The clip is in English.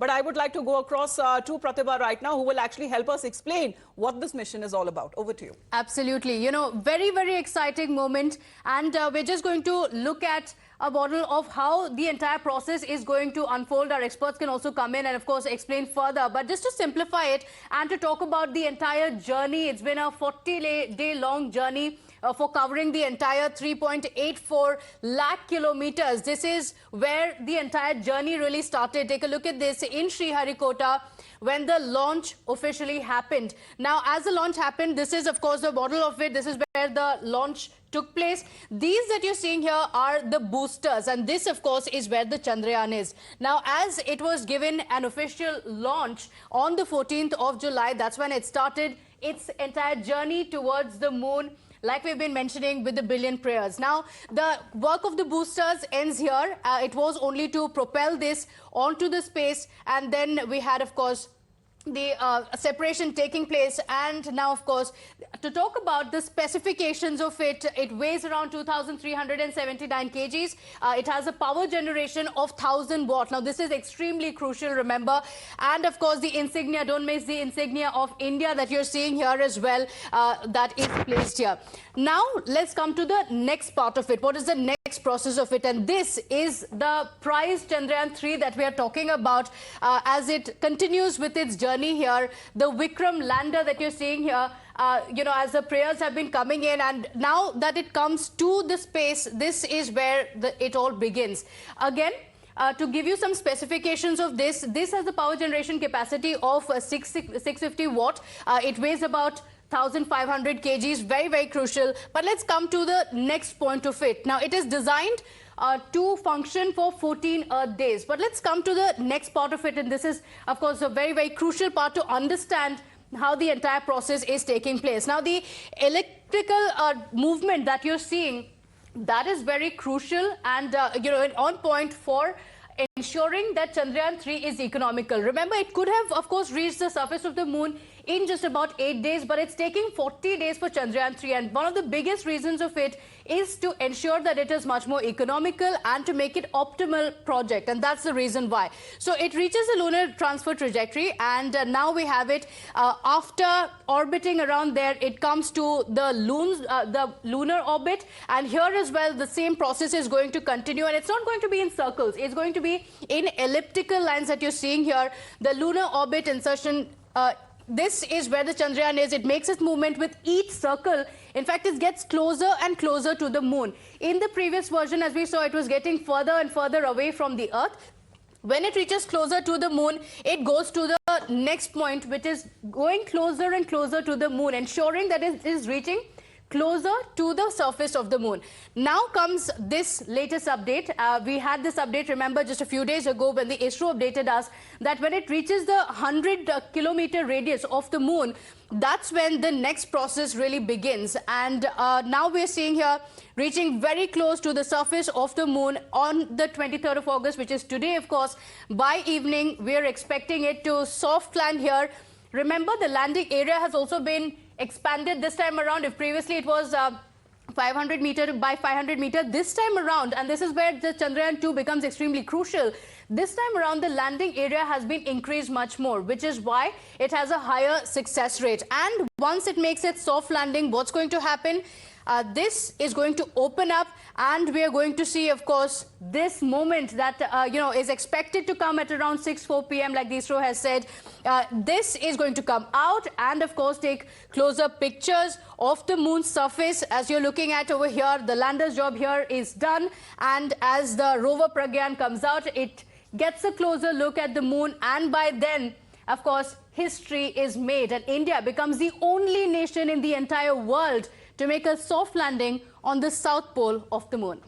But I would like to go across to Pratibha right now, who will actually help us explain what this mission is all about. Over to you. Absolutely. You know, very, very exciting moment. And we're just going to look at a model of how the entire process is going to unfold. Our experts can also come in and, of course, explain further. But just to simplify it and to talk about the entire journey, it's been a 40-day-long journey for covering the entire 3.84 lakh kilometers. This is where the entire journey really started. Take a look at this in Sriharikota when the launch officially happened. Now, as the launch happened, this is, of course, the model of it. This is where the launch took place. These that you're seeing here are the boosters, and this, of course, is where the Chandrayaan is. Now, as it was given an official launch on the 14th of July, that's when it started its entire journey towards the moon, like we've been mentioning, with the billion prayers. Now, the work of the boosters ends here. It was only to propel this onto the space, and then we had, of course, the separation taking place. And now, of course, to talk about the specifications of it, it weighs around 2,379 kgs. It has a power generation of 1,000 watt. Now, this is extremely crucial, remember. And, of course, the insignia, don't miss the insignia of India that you're seeing here as well, that is placed here. Now, let's come to the next part of it. What is the next process of it? And this is the prize Chandrayaan 3 that we are talking about as it continues with its journey here. The Vikram lander that you're seeing here, you know, as the prayers have been coming in, and now that it comes to the space, this is where it all begins. Again, to give you some specifications of this, this has a power generation capacity of 650 watt. It weighs about 1,500 kgs, very, very crucial. But let's come to the next point of it. Now, it is designed to function for 14 Earth days. But let's come to the next part of it. And this is, of course, a very, very crucial part to understand how the entire process is taking place. Now, the electrical movement that you're seeing, that is very crucial and, you know, on point for ensuring that Chandrayaan 3 is economical. Remember, it could have, of course, reached the surface of the moon in just about 8 days, but it's taking 40 days for Chandrayaan 3. And one of the biggest reasons of it is to ensure that it is much more economical and to make it optimal project. And that's the reason why. So it reaches the lunar transfer trajectory, and now we have it after orbiting around there. It comes to the lunar orbit, and here as well the same process is going to continue, and it's not going to be in circles. It's going to be in elliptical lines that you're seeing here. The lunar orbit insertion, this is where the Chandrayaan is. It makes its movement with each circle. In fact, it gets closer and closer to the moon. In the previous version, as we saw, it was getting further and further away from the Earth. When it reaches closer to the moon, it goes to the next point, which is going closer and closer to the moon, ensuring that it is reaching closer to the surface of the moon. Now comes this latest update. We had this update, remember, just a few days ago when the ISRO updated us that when it reaches the 100-kilometer radius of the moon, that's when the next process really begins. And now we're seeing here reaching very close to the surface of the moon on the 23rd of August, which is today, of course. By evening, we're expecting it to soft land here. Remember, the landing area has also been expanded this time around. If previously it was 500 meter by 500 meter, this time around, and this is where the Chandrayaan 2 becomes extremely crucial, this time around the landing area has been increased much more, which is why it has a higher success rate. And once it makes its soft landing, what's going to happen? This is going to open up, and we are going to see, of course, this moment that, you know, is expected to come at around 6:04 p.m. like the ISRO has said. This is going to come out and, of course, take closer pictures of the moon's surface. As you're looking at over here, the lander's job here is done. And as the rover Pragyan comes out, it gets a closer look at the moon. And by then, of course, history is made, and India becomes the only nation in the entire world to make a soft landing on the south pole of the moon.